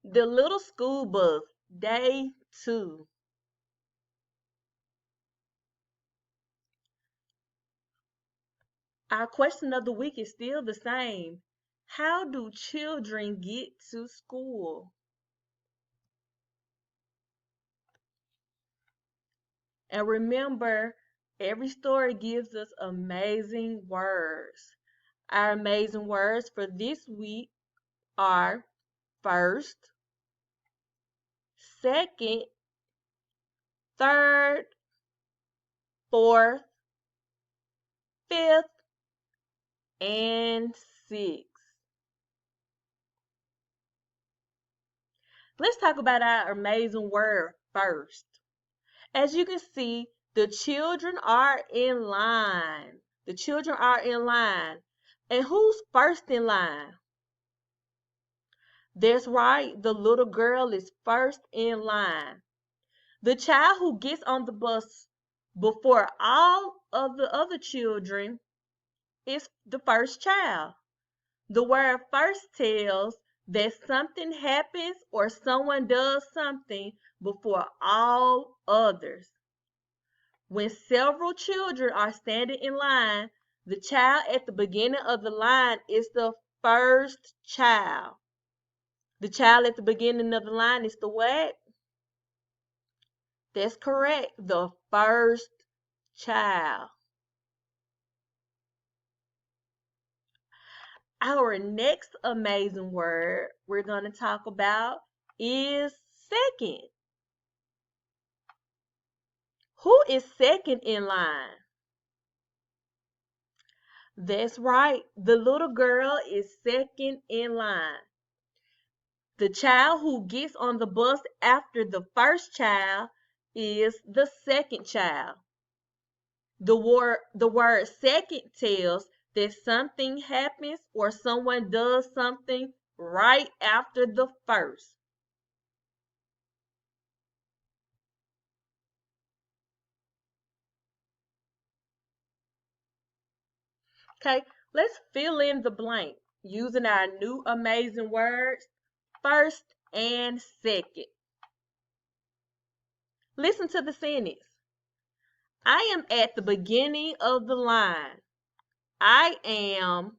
The Little School Bus, Day 2. Our question of the week is still the same. How do children get to school? And remember, every story gives us amazing words. Our amazing words for this week are first, second, third, fourth, fifth, and sixth. Let's talk about our amazing word first. As you can see, the children are in line. The children are in line. And who's first in line? That's right, the little girl is first in line. The child who gets on the bus before all of the other children is the first child. The word first tells that something happens or someone does something before all others. When several children are standing in line, the child at the beginning of the line is the first child. The child at the beginning of the line is the what? That's correct, the first child. Our next amazing word we're going to talk about is second. Who is second in line? That's right, the little girl is second in line. The child who gets on the bus after the first child is the second child. The word second tells that something happens or someone does something right after the first. Okay, let's fill in the blank using our new amazing words, first and second. Listen to the sentence. I am at the beginning of the line. I am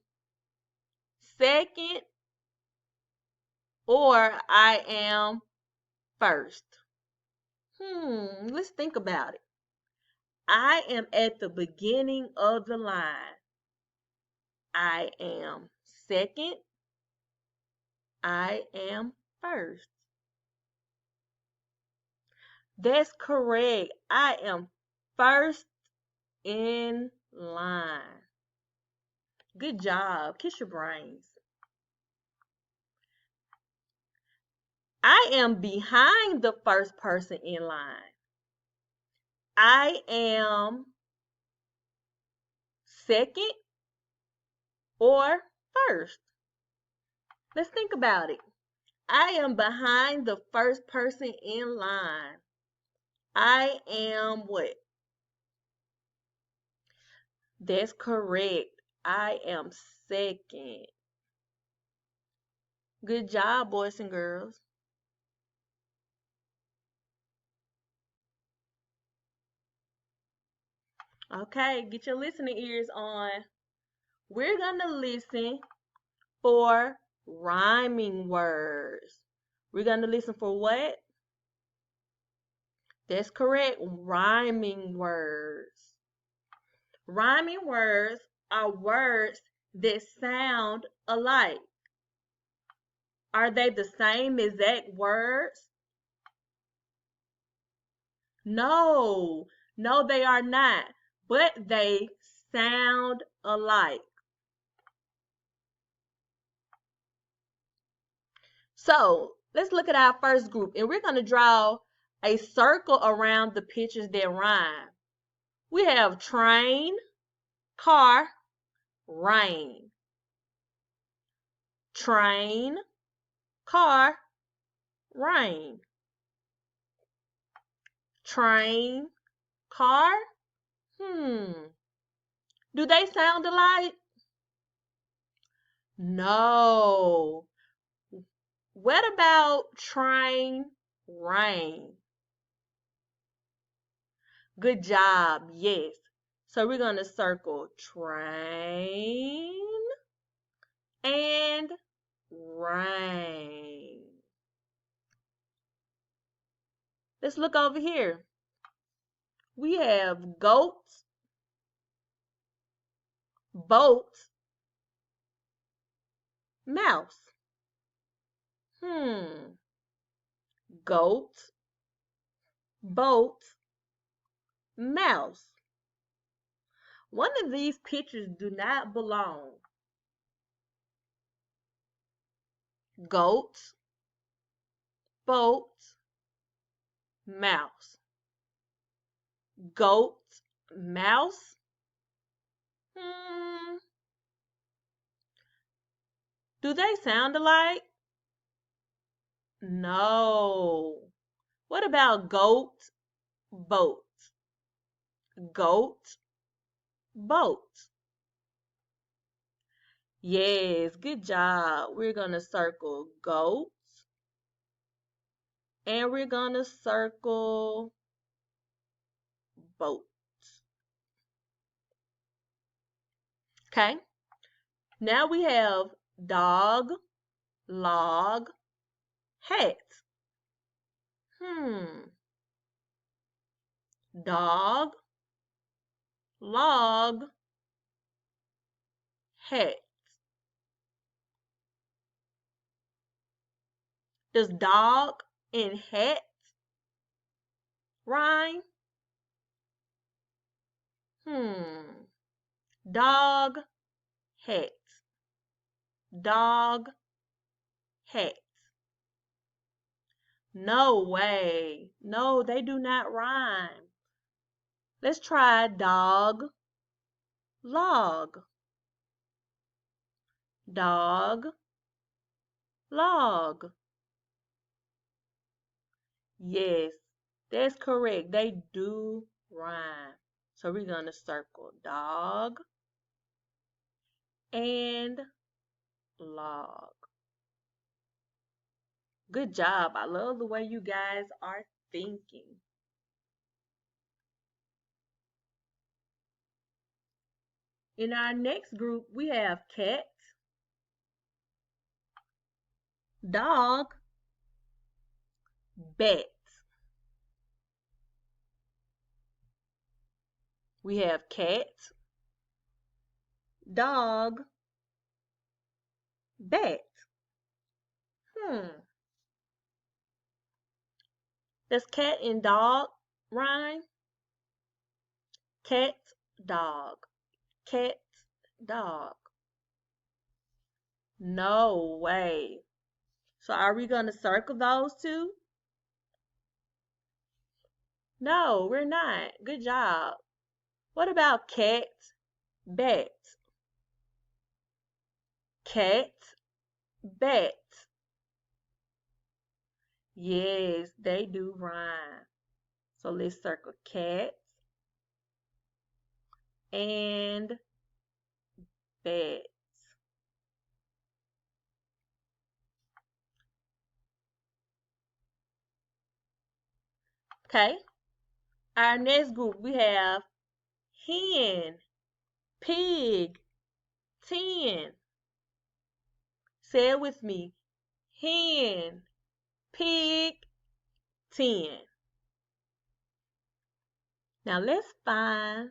second or I am first. Let's think about it. I am at the beginning of the line. I am second. I am first. That's correct. I am first in line. Good job. Kiss your brains. I am behind the first person in line. I am second or first. Let's think about it. I am behind the first person in line. I am what? That's correct. I am second. Good job, boys and girls. Okay, get your listening ears on. We're going to listen for rhyming words. We're going to listen for what? That's correct, rhyming words. Rhyming words are words that sound alike. Are they the same exact words? No, no, they are not, but they sound alike. So let's look at our first group, and we're going to draw a circle around the pictures that rhyme. We have train, car, rain. Train, car, rain. Train, car. Hmm. Do they sound alike? No. What about train, rain? Good job. Yes. So we're going to circle train and rain. Let's look over here. We have goat, boat, mouse. Goat, boat, mouse. One of these pictures do not belong. Goat, boat, mouse. Goat, mouse. Hmm. Do they sound alike? No. What about goat, boat? Goat, boat. Yes, good job. We're going to circle goat and we're going to circle boat. Okay. Now we have dog, log, hat. Dog, log, hat. Does dog and hat rhyme? Dog, hat. Dog, hat. No way. No, they do not rhyme. Let's try dog, log. Dog, log. Yes, that's correct. They do rhyme. So we're going to circle dog and log. Good job. I love the way you guys are thinking. In our next group, we have cat, dog, bat. We have cat, dog, bat. Does cat and dog rhyme? Cat, dog. Cat, dog. No way. So are we going to circle those two? No, we're not. Good job. What about cat, bat? Cat, bat. Yes, they do rhyme. So let's circle cat and bat. Okay. Our next group, we have hen, pig, 10. Say it with me. Hen, pig, 10. Now let's find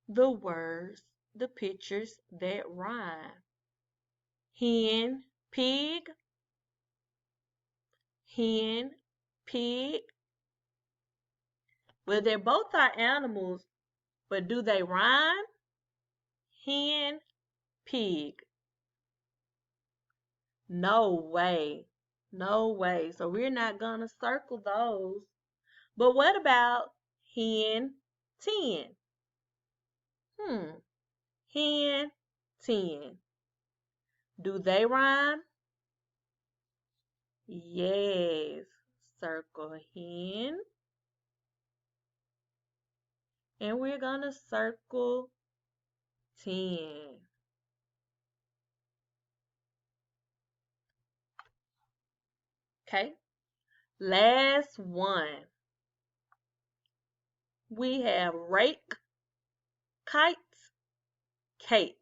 the words, the pictures that rhyme. Hen, pig, hen, pig. Well, they both are animals, but do they rhyme? Hen, pig. No way. No way. So we're not going to circle those. But what about hen, 10? Hen, 10. Do they rhyme? Yes. Circle hen. And we're going to circle 10. Okay. Last one. We have rake, kites, cake.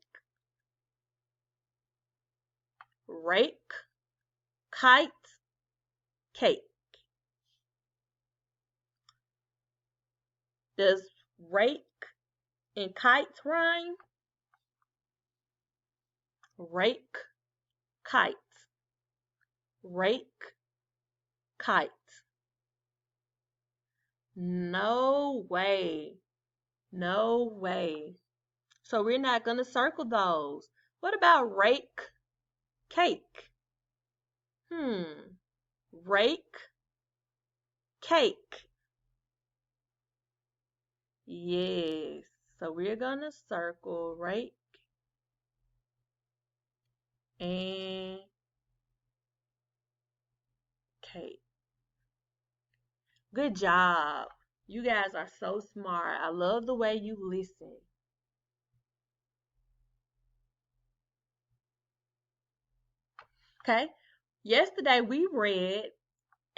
Rake, kites, cake. Does rake and kites rhyme? Rake, kites. Rake, kites. No way. No way. So we're not going to circle those. What about rake, cake? Rake, cake. Yes. So we're going to circle rake and cake. Good job. You guys are so smart. I love the way you listen. Okay. Yesterday we read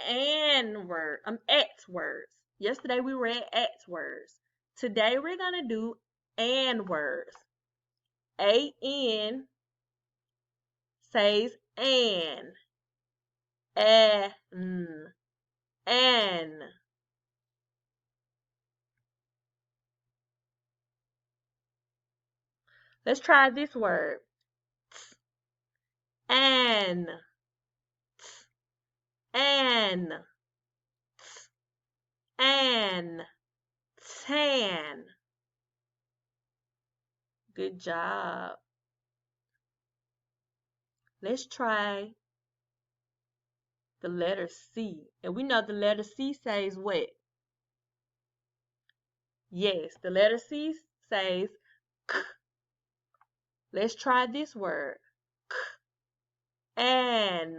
X words. Yesterday we read X words. Today we're gonna do and words. A-N says an. An. Let's try this word. An. An. An. Tan. Good job. Let's try the letter C. And we know the letter C says what? Yes, the letter C says K. Let's try this word. K. An.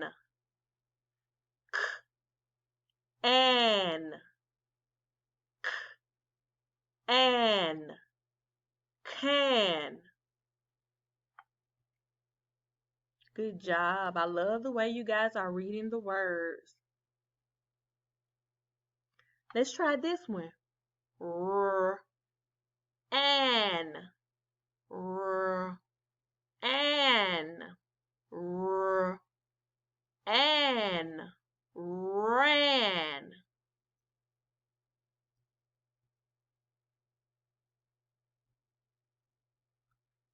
K. An. K. An. Can. Good job. I love the way you guys are reading the words. Let's try this one. R. An. R. An. R. An. Ran.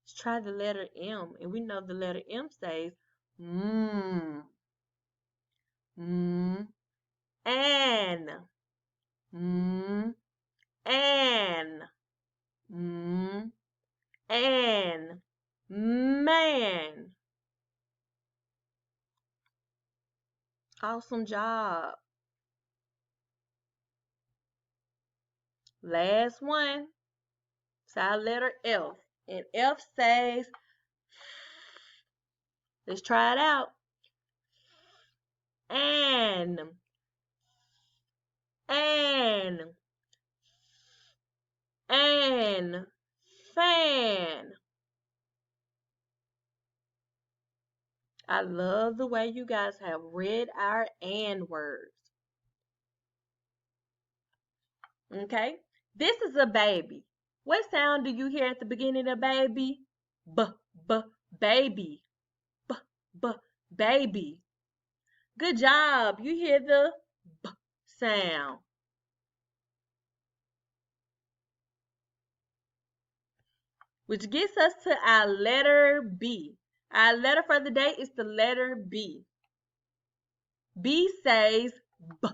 Let's try the letter M. And we know the letter M says mmm. Mmm. An. Mmm. An. Mmm. An. Man. Awesome job. Last one. It's our letter F. And F says, let's try it out. An. An. An. Fan. I love the way you guys have read our and words. Okay? This is a baby. What sound do you hear at the beginning of baby? B, b, baby. B, b, baby. Good job. You hear the b sound. Which gets us to our letter B. Our letter for the day is the letter B. B says B.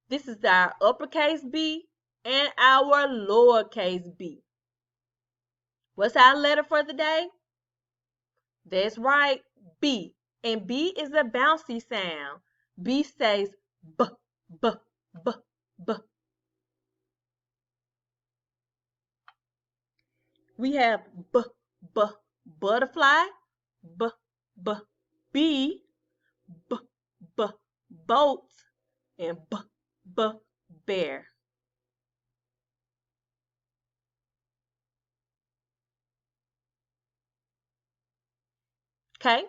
This is our uppercase B and our lowercase b. What's our letter for the day? That's right, B. And B is a bouncy sound. B says B, B, B, B. We have B, B, butterfly, B, B, bee, B, B, boat, and B, B, bear. Okay?